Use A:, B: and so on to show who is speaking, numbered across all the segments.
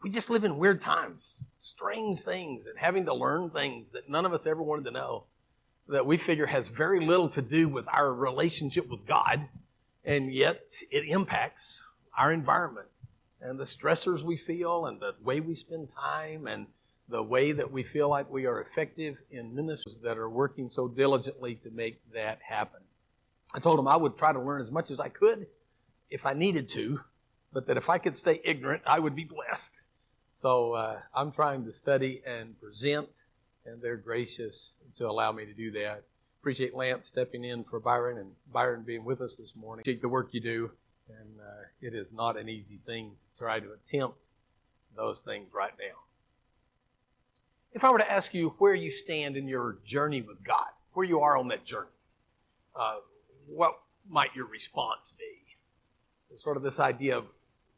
A: we just live in weird times, strange things, and having to learn things that none of us ever wanted to know, that we figure has very little to do with our relationship with God, and yet it impacts our environment and the stressors we feel and the way we spend time and the way that we feel like we are effective in ministries that are working so diligently to make that happen. I told him I would try to learn as much as I could if I needed to, but that if I could stay ignorant, I would be blessed. So I'm trying to study and present, and they're gracious to allow me to do that. Appreciate Lance stepping in for Byron and Byron being with us this morning. Appreciate the work you do, and it is not an easy thing to try to attempt those things right now. If I were to ask you where you stand in your journey with God, where you are on that journey, what might your response be? There's sort of this idea of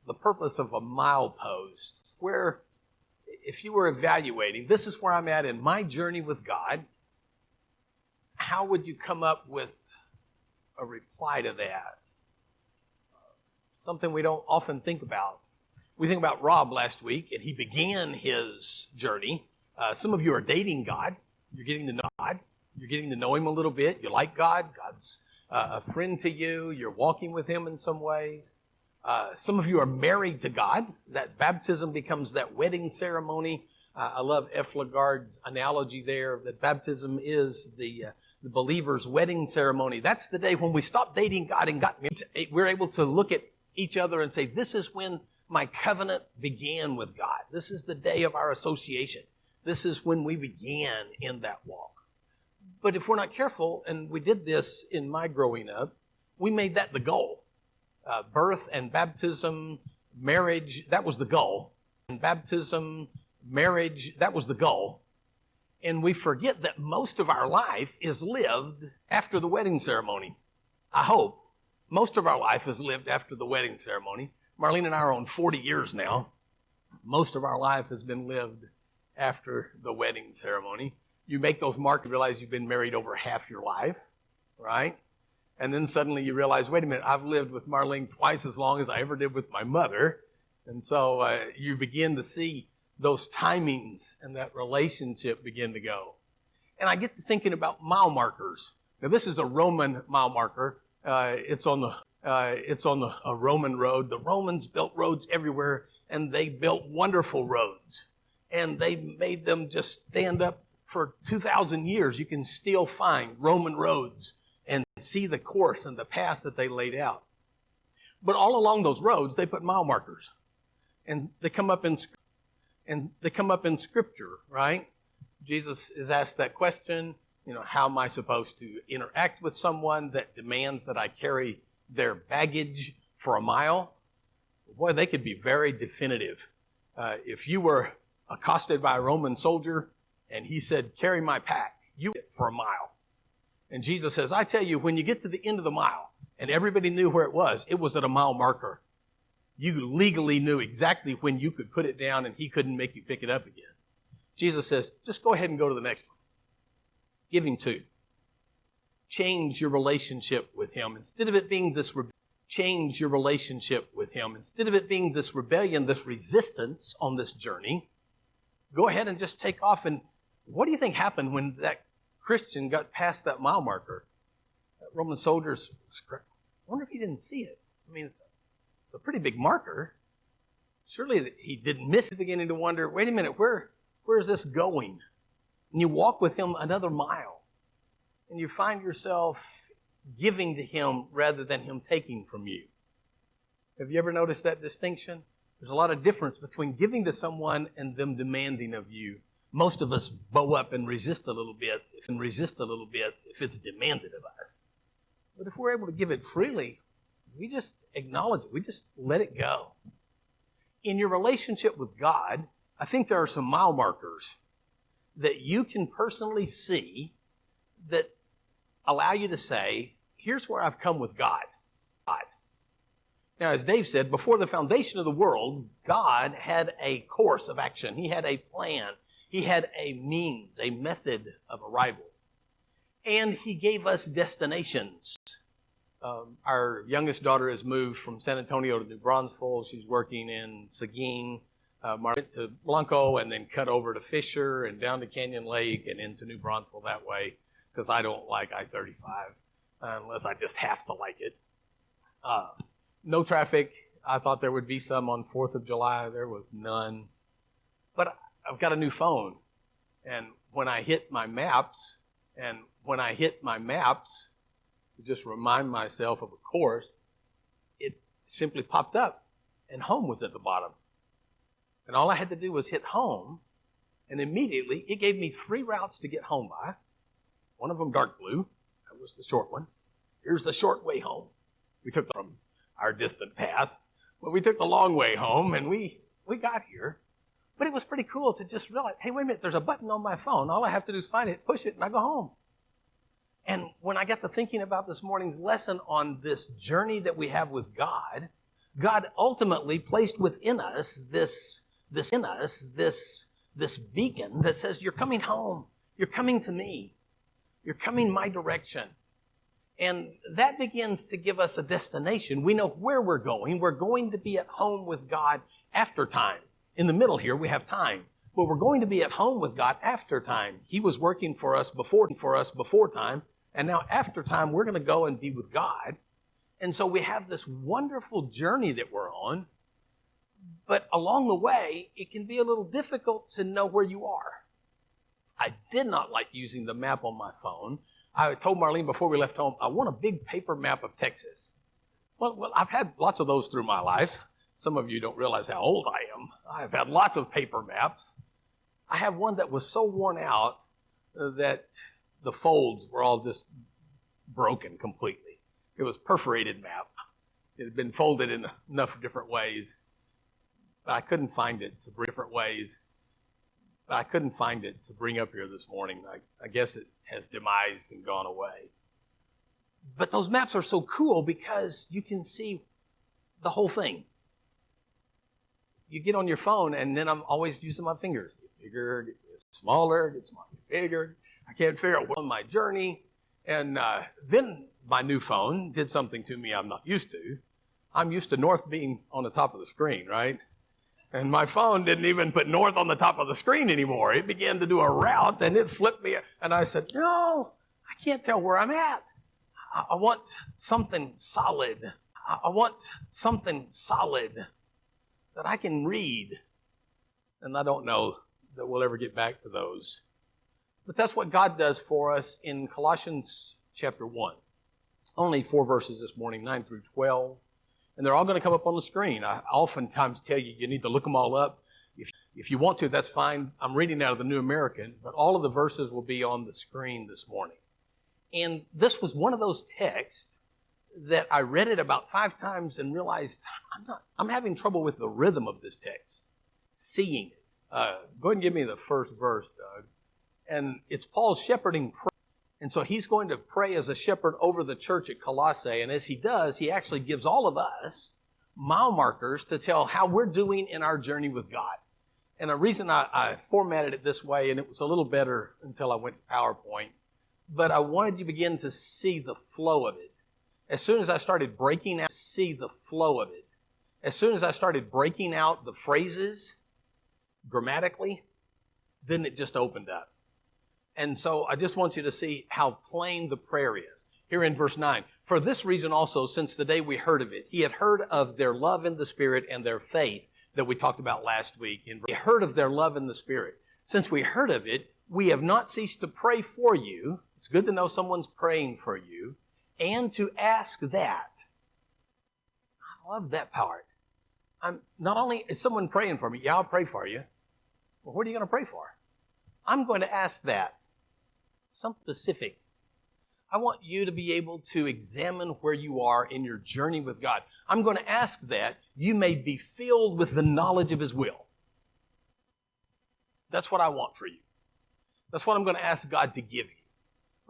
A: the purpose of a milepost, where if you were evaluating, this is where I'm at in my journey with God, how would you come up with a reply to that? Something we don't often think about. We think about Rob last week, and he began his journey. Some of you are dating God. You're getting to know God. You're getting to know him a little bit. You like God. God's a friend to you. You're walking with him in some ways. Some of you are married to God. That baptism becomes that wedding ceremony. I love F. Lagarde's analogy there that baptism is the believer's wedding ceremony. That's the day when we stop dating God and got married. We're able to look at each other and say, this is when my covenant began with God. This is the day of our association. This is when we began in that walk. But if we're not careful, and we did this in my growing up, we made that the goal. Birth and baptism, marriage, that was the goal. And baptism, marriage, that was the goal. And we forget that most of our life is lived after the wedding ceremony. I hope most of our life is lived after the wedding ceremony. Marlene and I are on 40 years now. Most of our life has been lived after the wedding ceremony. You make those marks and realize you've been married over half your life, right? And then suddenly you realize, wait a minute, I've lived with Marlene twice as long as I ever did with my mother. And so you begin to see those timings and that relationship begin to go. And I get to thinking about mile markers. Now this is a Roman mile marker. It's on a Roman road. The Romans built roads everywhere, and they built wonderful roads. And they made them just stand up for 2,000 years. You can still find Roman roads and see the course and the path that they laid out. But all along those roads, they put mile markers. And they come up in Scripture, right? Jesus is asked that question, how am I supposed to interact with someone that demands that I carry their baggage for a mile? Boy, they could be very definitive. If you were accosted by a Roman soldier and he said, carry my pack, you get for a mile. And Jesus says, I tell you, when you get to the end of the mile, and everybody knew where it was at a mile marker. You legally knew exactly when you could put it down and he couldn't make you pick it up again. Jesus says, just go ahead and go to the next one. Give him 2. Change your relationship with him. Instead of it being this change your relationship with him. Instead of it being this rebellion, this resistance on this journey, go ahead and just take off. And what do you think happened when that Christian got past that mile marker? That Roman soldiers, I wonder if he didn't see it. I mean, it's a pretty big marker. Surely he didn't miss it. Beginning to wonder, wait a minute, where is this going? And you walk with him another mile, and you find yourself giving to him rather than him taking from you. Have you ever noticed that distinction? There's a lot of difference between giving to someone and them demanding of you. Most of us bow up and resist a little bit if it's demanded of us. But if we're able to give it freely, we just acknowledge it. We just let it go. In your relationship with God, I think there are some mile markers that you can personally see that allow you to say, here's where I've come with God. Now, as Dave said, before the foundation of the world, God had a course of action. He had a plan. He had a means, a method of arrival. And he gave us destinations. Our youngest daughter has moved from San Antonio to New Braunfels. She's working in Seguin. went to Blanco and then cut over to Fisher and down to Canyon Lake and into New Braunfels that way because I don't like I-35 unless I just have to like it. No traffic. I thought there would be some on 4th of July. There was none. But I've got a new phone. And when I hit my maps, to just remind myself of a course, it simply popped up and home was at the bottom. And all I had to do was hit home, and immediately it gave me 3 routes to get home by. One of them dark blue. That was the short one. Here's the short way home. We took from our distant past, but we took the long way home, and we got here. But it was pretty cool to just realize, hey, wait a minute, there's a button on my phone. All I have to do is find it, push it, and I go home. And when I got to thinking about this morning's lesson on this journey that we have with God, God ultimately placed within us this beacon that says, you're coming home. You're coming to me. You're coming my direction. And that begins to give us a destination. We know where we're going. We're going to be at home with God after time. In the middle here, we have time. But we're going to be at home with God after time. He was working for us before time. And now after time, we're going to go and be with God. And so we have this wonderful journey that we're on. But along the way, it can be a little difficult to know where you are. I did not like using the map on my phone. I told Marlene before we left home, I want a big paper map of Texas. Well, I've had lots of those through my life. Some of you don't realize how old I am. I've had lots of paper maps. I have one that was so worn out that the folds were all just broken completely. It was a perforated map. It had been folded in enough different ways. But I couldn't find it to bring up here this morning. I guess it has demised and gone away. But those maps are so cool because you can see the whole thing. You get on your phone, and then I'm always using my fingers. Get bigger, get smaller, get bigger. I can't figure out what's on my journey. And then my new phone did something to me I'm not used to. I'm used to north being on the top of the screen, right? And my phone didn't even put north on the top of the screen anymore. It began to do a route, and it flipped me. And I said, no, I can't tell where I'm at. I want something solid. I want something solid that I can read. And I don't know that we'll ever get back to those. But that's what God does for us in Colossians chapter 1. Only 4 verses this morning, 9 through 12. And they're all going to come up on the screen. I oftentimes tell you, you need to look them all up. If you want to, that's fine. I'm reading out of the New American, but all of the verses will be on the screen this morning. And this was one of those texts that I read it about 5 times and realized I'm having trouble with the rhythm of this text, seeing it. Go ahead and give me the first verse, Doug. And it's Paul's shepherding prayer. And so he's going to pray as a shepherd over the church at Colossae. And as he does, he actually gives all of us mile markers to tell how we're doing in our journey with God. And the reason I formatted it this way, and it was a little better until I went to PowerPoint, but I wanted you to begin to see the flow of it. As soon as I started breaking out the phrases grammatically, then it just opened up. And so I just want you to see how plain the prayer is. Here in verse 9, for this reason also, since the day we heard of it, he had heard of their love in the Spirit and their faith that we talked about last week. We heard of their love in the Spirit. Since we heard of it, we have not ceased to pray for you. It's good to know someone's praying for you and to ask that. I love that part. Not only is someone praying for me, yeah, I'll pray for you. Well, what are you going to pray for? I'm going to ask that. Something specific. I want you to be able to examine where you are in your journey with God. I'm going to ask that you may be filled with the knowledge of His will. That's what I want for you. That's what I'm going to ask God to give you.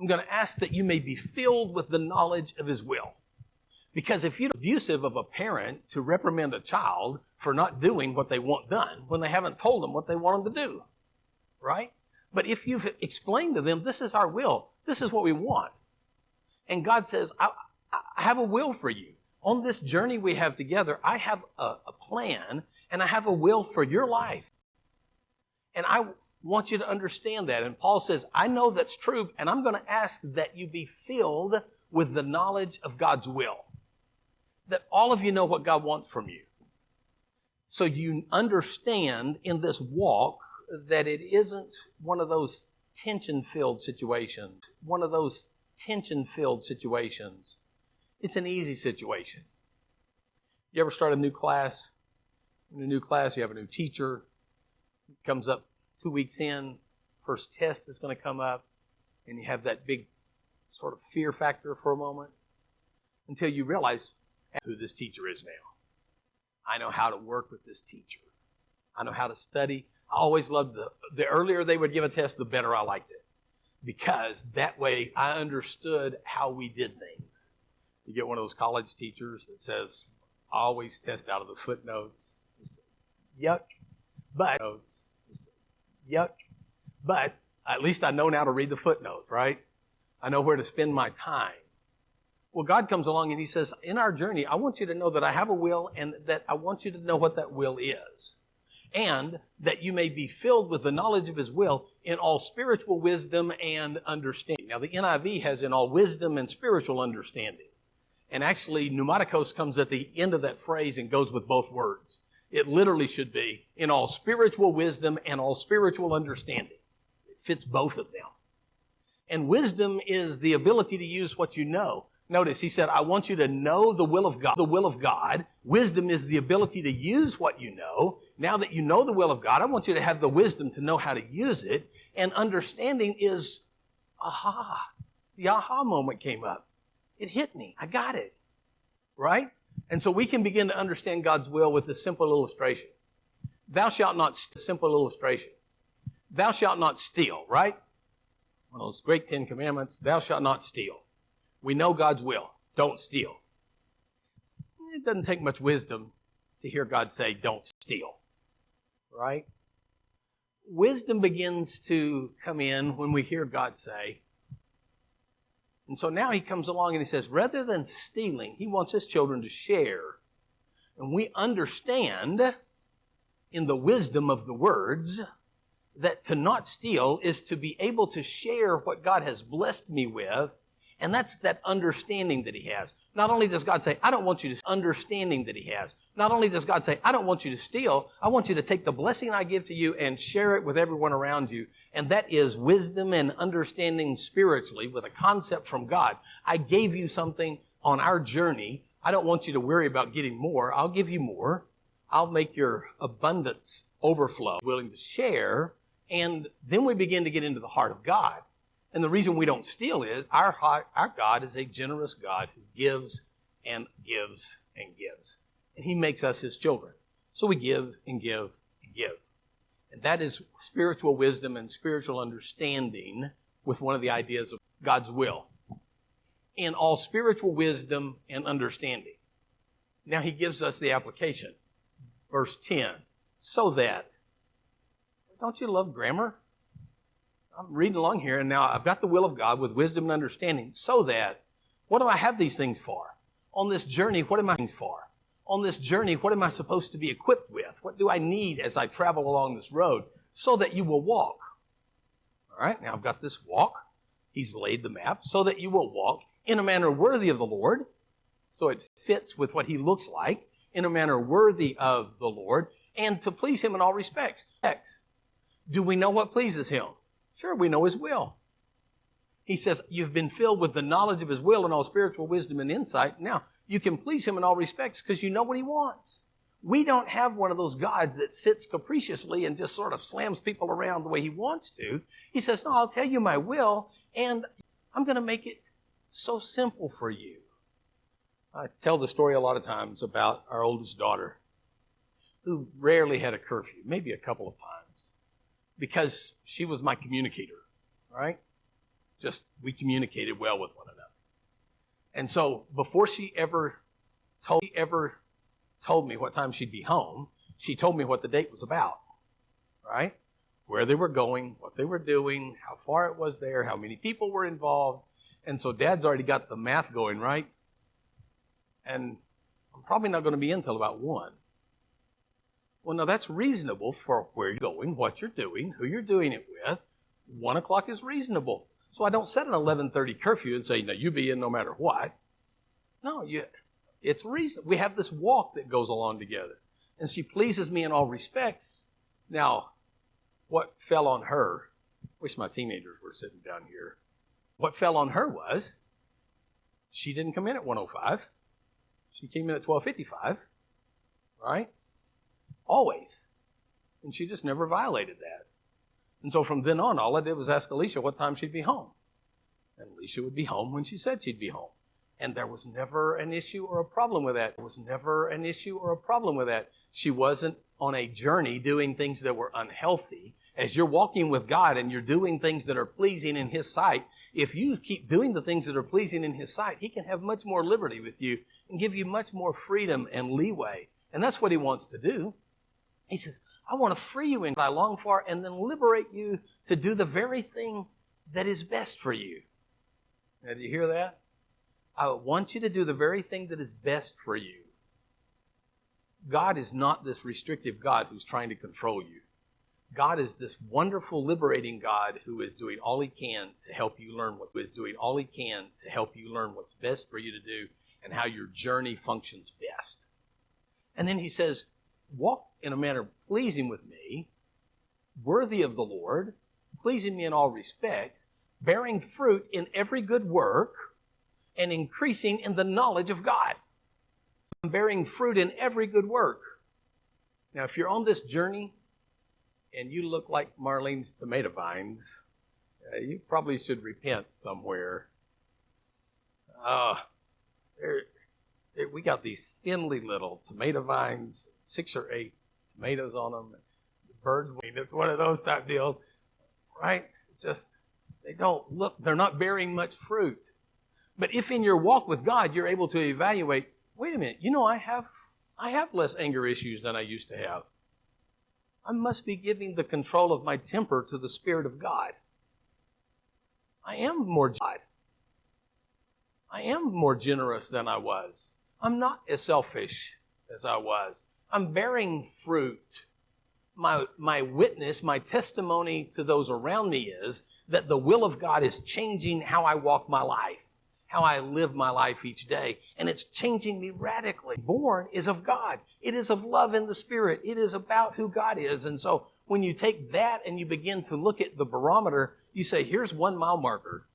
A: I'm going to ask that you may be filled with the knowledge of His will. Because if you're abusive of a parent to reprimand a child for not doing what they want done when they haven't told them what they want them to do, right? But if you've explained to them, this is our will, this is what we want, and God says, I have a will for you. On this journey we have together, I have a plan and I have a will for your life. And I want you to understand that. And Paul says, I know that's true, and I'm going to ask that you be filled with the knowledge of God's will. That all of you know what God wants from you. So you understand in this walk that it isn't one of those tension-filled situations. One of those tension-filled situations. It's an easy situation. You ever start a new class? In a new class, you have a new teacher. It comes up 2 weeks in, first test is going to come up, and you have that big sort of fear factor for a moment until you realize who this teacher is now. I know how to work with this teacher. I know how to study. I always loved the earlier they would give a test, the better I liked it. Because that way I understood how we did things. You get one of those college teachers that says, always test out of the footnotes. You say, yuck. But yuck. But at least I know now to read the footnotes, right? I know where to spend my time. Well, God comes along and he says, in our journey, I want you to know that I have a will and that I want you to know what that will is. And that you may be filled with the knowledge of his will in all spiritual wisdom and understanding. Now, the NIV has in all wisdom and spiritual understanding. And actually, pneumatikos comes at the end of that phrase and goes with both words. It literally should be in all spiritual wisdom and all spiritual understanding. It fits both of them. And wisdom is the ability to use what you know. Notice he said, I want you to know the will of God. The will of God. Wisdom is the ability to use what you know. Now that you know the will of God, I want you to have the wisdom to know how to use it. And understanding is, aha. The aha moment came up. It hit me. I got it. Right? And so we can begin to understand God's will with this simple illustration. Thou shalt not, simple illustration. Thou shalt not steal, right? One of those great 10 commandments, thou shalt not steal. We know God's will. Don't steal. It doesn't take much wisdom to hear God say, don't steal. Right? Wisdom begins to come in when we hear God say. And so now he comes along and he says, rather than stealing, he wants his children to share. And we understand in the wisdom of the words that to not steal is to be able to share what God has blessed me with. And that's that understanding that he has. Not only does God say, I don't want you to, understanding that he has. Not only does God say, I don't want you to steal, I want you to take the blessing I give to you and share it with everyone around you. And that is wisdom and understanding spiritually with a concept from God. I gave you something on our journey. I don't want you to worry about getting more. I'll give you more. I'll make your abundance overflow, willing to share. And then we begin to get into the heart of God. And the reason we don't steal is our God is a generous God who gives and gives and gives. And he makes us his children. So we give and give and give. And that is spiritual wisdom and spiritual understanding with one of the ideas of God's will. In all spiritual wisdom and understanding. Now he gives us the application. Verse 10. So that. Don't you love grammar? I'm reading along here, and now I've got the will of God with wisdom and understanding, so that, what do I have these things for? On this journey, what am I things for? On this journey, what am I supposed to be equipped with? What do I need as I travel along this road? So that you will walk. All right, now I've got this walk. He's laid the map, so that you will walk in a manner worthy of the Lord. So it fits with what he looks like, in a manner worthy of the Lord, and to please him in all respects. Do we know what pleases him? Sure, we know his will. He says, you've been filled with the knowledge of his will and all spiritual wisdom and insight. Now, you can please him in all respects because you know what he wants. We don't have one of those gods that sits capriciously and just sort of slams people around the way he wants to. He says, no, I'll tell you my will, and I'm going to make it so simple for you. I tell the story a lot of times about our oldest daughter, who rarely had a curfew, maybe a couple of times. Because she was my communicator, right? We communicated well with one another. And so before she ever told me what time she'd be home, she told me what the date was about, right? Where they were going, what they were doing, how far it was there, how many people were involved. And so Dad's already got the math going, right? And I'm probably not going to be in until about 1. Well, now that's reasonable for where you're going, what you're doing, who you're doing it with. 1 o'clock is reasonable. So I don't set an 11:30 curfew and say, no, you be in no matter what. No, it's reasonable. We have this walk that goes along together. And she pleases me in all respects. Now, what fell on her, wish my teenagers were sitting down here. What fell on her was, she didn't come in at 1:05. She came in at 12:55, right? Always. And she just never violated that. And so from then on, all I did was ask Alicia what time she'd be home. And Alicia would be home when she said she'd be home. And there was never an issue or a problem with that. There was never an issue or a problem with that. She wasn't on a journey doing things that were unhealthy. As you're walking with God and you're doing things that are pleasing in His sight, if you keep doing the things that are pleasing in His sight, He can have much more liberty with you and give you much more freedom and leeway. And that's what He wants to do. He says, I want to free you in what I long for and then liberate you to do the very thing that is best for you. Now, do you hear that? I want you to do the very thing that is best for you. God is not this restrictive God who's trying to control you. God is this wonderful, liberating God who is doing all He can to help you learn what's best for you to do and how your journey functions best. And then He says, walk in a manner pleasing with me, worthy of the Lord, pleasing me in all respects, bearing fruit in every good work, and increasing in the knowledge of God. Bearing fruit in every good work. Now, if you're on this journey and you look like Marlene's tomato vines, you probably should repent somewhere. We got these spindly little tomato vines, 6 or 8 tomatoes on them. The birds, it's one of those type deals, right? They're not bearing much fruit. But if in your walk with God, you're able to evaluate, wait a minute, I have less anger issues than I used to have. I must be giving the control of my temper to the Spirit of God. I am more generous than I was. I'm not as selfish as I was. I'm bearing fruit. My witness, my testimony to those around me is that the will of God is changing how I walk my life, how I live my life each day. And it's changing me radically. Born is of God. It is of love in the Spirit. It is about who God is. And so when you take that and you begin to look at the barometer, you say, here's 1 mile marker.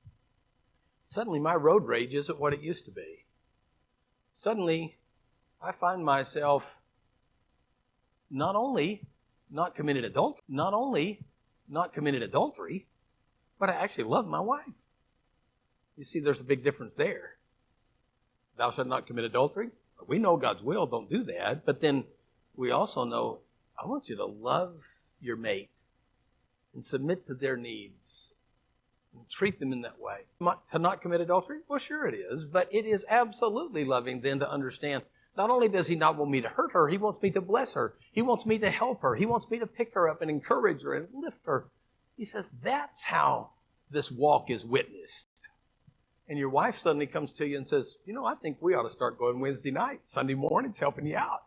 A: Suddenly my road rage isn't what it used to be. Suddenly I find myself not only not committed adultery, but I actually love my wife. You see, there's a big difference there. Thou shalt not commit adultery. We know God's will, don't do that. But then we also know, I want you to love your mate and submit to their needs and treat them in that way. To not commit adultery? Well, sure it is. But it is absolutely loving then to understand, not only does He not want me to hurt her, He wants me to bless her. He wants me to help her. He wants me to pick her up and encourage her and lift her. He says, that's how this walk is witnessed. And your wife suddenly comes to you and says, I think we ought to start going Wednesday night, Sunday mornings, helping you out.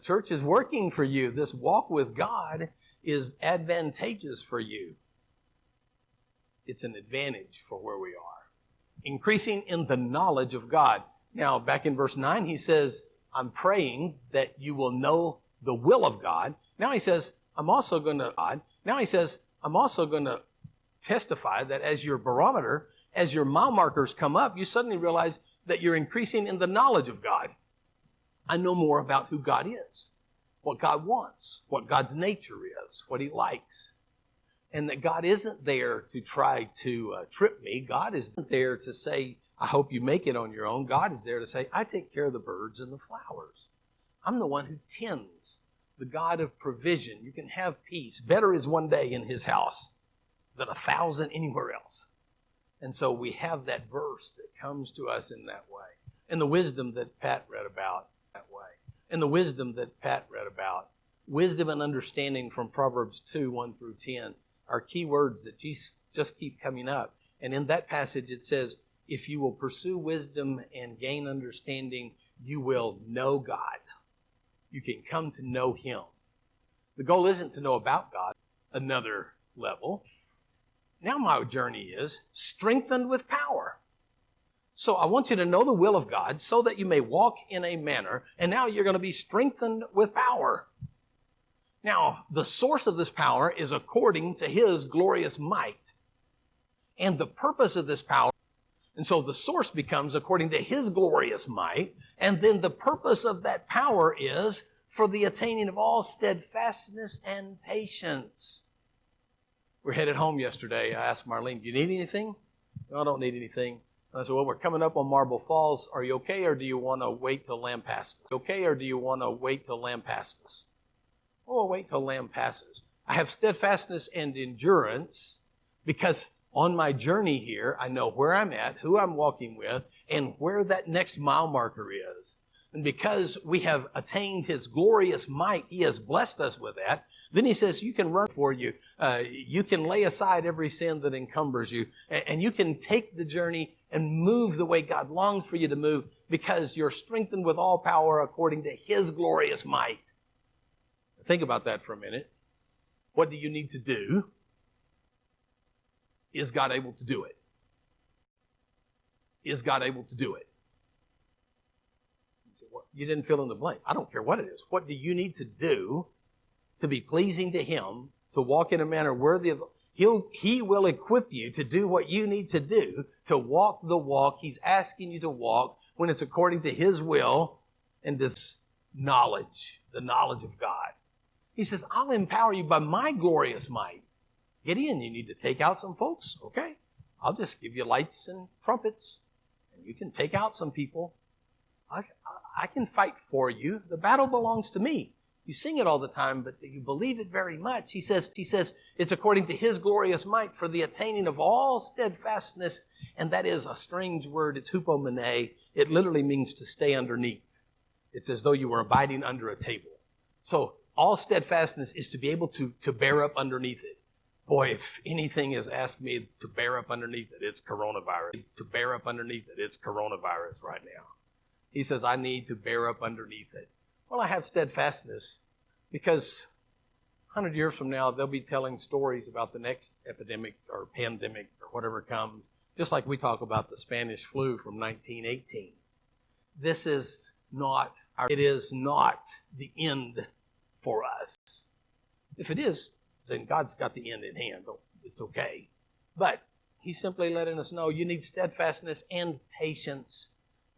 A: Church is working for you. This walk with God is advantageous for you. It's an advantage for where we are. Increasing in the knowledge of God. Now, back in verse 9, he says, I'm praying that you will know the will of God. Now he says, I'm also going to testify that as your barometer, as your mile markers come up, you suddenly realize that you're increasing in the knowledge of God. I know more about who God is, what God wants, what God's nature is, what He likes. And that God isn't there to try to trip me. God isn't there to say, I hope you make it on your own. God is there to say, I take care of the birds and the flowers. I'm the one who tends, the God of provision. You can have peace. Better is one day in His house than 1,000 anywhere else. And so we have that verse that comes to us in that way. And the wisdom that Pat read about that way. Wisdom and understanding from Proverbs 2, 1 through 10 are key words that just keep coming up. And in that passage it says, if you will pursue wisdom and gain understanding, you will know God. You can come to know Him. The goal isn't to know about God, another level. Now my journey is strengthened with power. So I want you to know the will of God so that you may walk in a manner, and now you're going to be strengthened with power. Now, the source of this power is according to His glorious might. And the purpose of this power, and so the source becomes according to His glorious might, and then the purpose of that power is for the attaining of all steadfastness and patience. We're headed home yesterday. I asked Marlene, do you need anything? No, I don't need anything. And I said, well, we're coming up on Marble Falls. Are you okay, or do you want to wait till Lamb passes? Okay, or do you want to wait till Lamb passes? Oh, wait till Lamb passes. I have steadfastness and endurance because on my journey here, I know where I'm at, who I'm walking with, and where that next mile marker is. And because we have attained His glorious might, He has blessed us with that. Then He says, you can run for you. You can lay aside every sin that encumbers you. And you can take the journey and move the way God longs for you to move because you're strengthened with all power according to His glorious might. Think about that for a minute. What do you need to do? Is God able to do it? Is God able to do it? You say, well, you didn't fill in the blank. I don't care what it is. What do you need to do to be pleasing to Him, to walk in a manner worthy of... He will equip you to do what you need to do, to walk the walk He's asking you to walk when it's according to His will and this knowledge, the knowledge of God. He says, I'll empower you by my glorious might. Gideon, you need to take out some folks. Okay, I'll just give you lights and trumpets, and you can take out some people. I can fight for you. The battle belongs to me. You sing it all the time, but do you believe it very much? He says, it's according to His glorious might for the attaining of all steadfastness, and that is a strange word. It's hupomene. It literally means to stay underneath. It's as though you were abiding under a table. So all steadfastness is to be able to bear up underneath it. Boy, if anything has asked me to bear up underneath it, it's coronavirus. To bear up underneath it, it's coronavirus right now. He says, I need to bear up underneath it. Well, I have steadfastness because 100 years from now, they'll be telling stories about the next epidemic or pandemic or whatever comes, just like we talk about the Spanish flu from 1918. This is not, it is not the end for us. If it is, then God's got the end in hand. It's okay. But He's simply letting us know you need steadfastness and patience.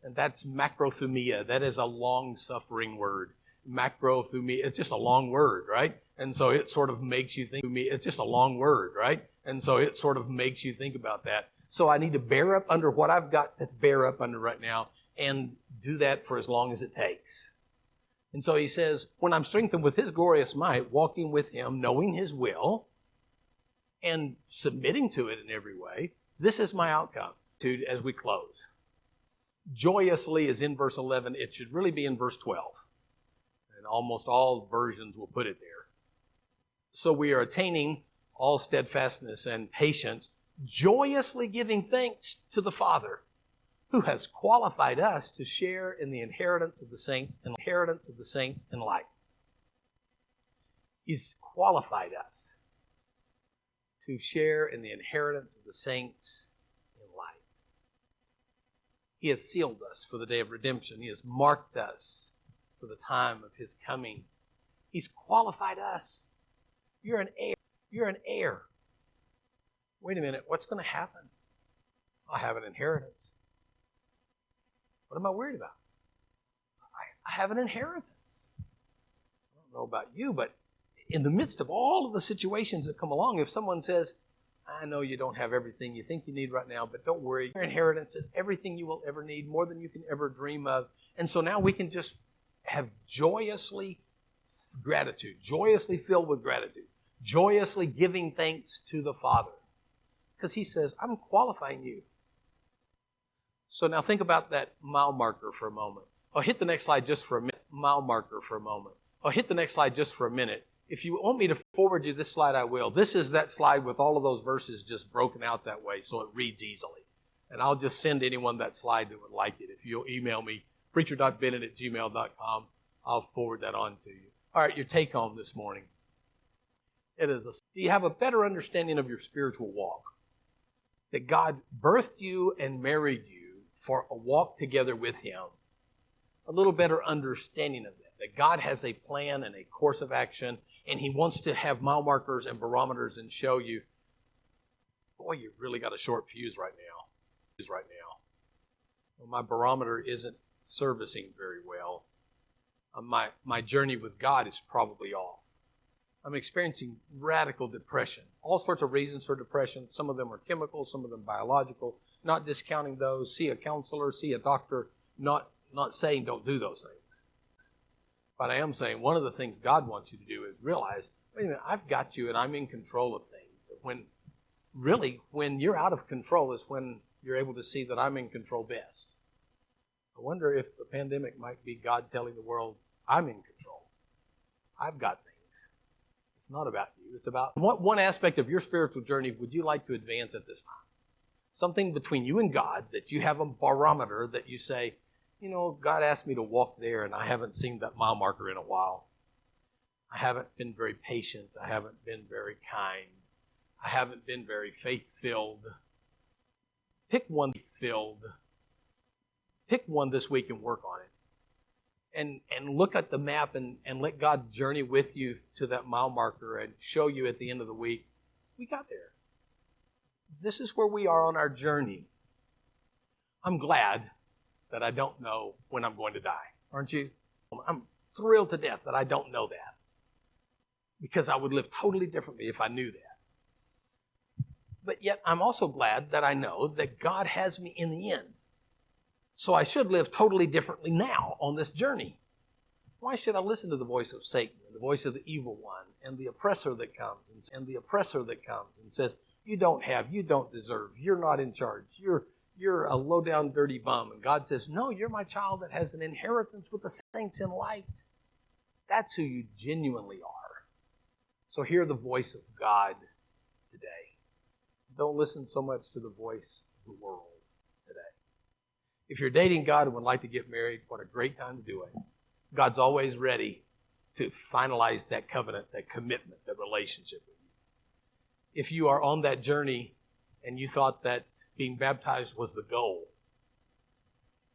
A: And that's macrothumia. That is a long-suffering word. Macrothumia, it's just a long word, right? And so it sort of makes you think, it's just a long word, right? And so it sort of makes you think about that. So I need to bear up under what I've got to bear up under right now and do that for as long as it takes. And so he says, when I'm strengthened with His glorious might, walking with Him, knowing His will, and submitting to it in every way, this is my outcome. As we close. Joyously is in verse 11. It should really be in verse 12. And almost all versions will put it there. So we are attaining all steadfastness and patience, joyously giving thanks to the Father, who has qualified us to share in the inheritance of the saints in light. He's qualified us to share in the inheritance of the saints in light. He has sealed us for the day of redemption. He has marked us for the time of His coming. He's qualified us. You're an heir. You're an heir. Wait a minute, what's going to happen? I have an inheritance. What am I worried about? I have an inheritance. I don't know about you, but in the midst of all of the situations that come along, if someone says, I know you don't have everything you think you need right now, but don't worry. Your inheritance is everything you will ever need, more than you can ever dream of. And so now we can just have joyously gratitude, joyously filled with gratitude, joyously giving thanks to the Father. Because He says, I'm qualifying you. So now think about that mile marker for a moment. I'll hit the next slide just for a minute. Mile marker for a moment. I'll hit the next slide just for a minute. If you want me to forward you this slide, I will. This is that slide with all of those verses just broken out that way so it reads easily. And I'll just send anyone that slide that would like it. If you'll email me preacher.bennett@gmail.com. I'll forward that on to you. All right, your take home this morning. Do you have a better understanding of your spiritual walk? That God birthed you and married you for a walk together with Him. A little better understanding of that. That God has a plan and a course of action, and He wants to have mile markers and barometers and show you, boy, you really got a short fuse right now. Well, my barometer isn't servicing very well. My journey with God is probably off. I'm experiencing radical depression. All sorts of reasons for depression. Some of them are chemical, some of them biological. Not discounting those. See a counselor, see a doctor. Not saying don't do those things. But I am saying one of the things God wants you to do is realize, wait a minute, I've got you and I'm in control of things. When you're out of control is when you're able to see that I'm in control best. I wonder if the pandemic might be God telling the world, I'm in control. I've got things. It's not about you. It's about what one aspect of your spiritual journey would you like to advance at this time? Something between you and God that you have a barometer that you say, you know, God asked me to walk there and I haven't seen that mile marker in a while. I haven't been very patient. I haven't been very kind. I haven't been very faith-filled. Pick one this week and work on it. And look at the map and let God journey with you to that mile marker and show you at the end of the week, we got there. This is where we are on our journey. I'm glad that I don't know when I'm going to die, aren't you? I'm thrilled to death that I don't know that, because I would live totally differently if I knew that. But yet I'm also glad that I know that God has me in the end. So I should live totally differently now on this journey. Why should I listen to the voice of Satan, and the voice of the evil one, and the oppressor that comes and says, you don't deserve, you're not in charge, you're a low-down, dirty bum. And God says, no, you're my child that has an inheritance with the saints in light. That's who you genuinely are. So hear the voice of God today. Don't listen so much to the voice of the world today. If you're dating God and would like to get married, what a great time to do it. God's always ready to finalize that covenant, that commitment, that relationship with you. If you are on that journey and you thought that being baptized was the goal,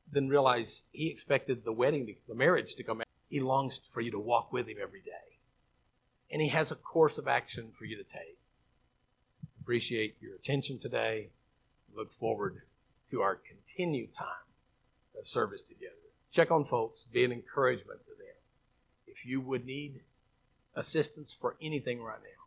A: then realize He expected the marriage to come out. He longs for you to walk with Him every day. And He has a course of action for you to take. Appreciate your attention today. Look forward to our continued time of service together. Check on folks. Be an encouragement to them. If you would need assistance for anything right now,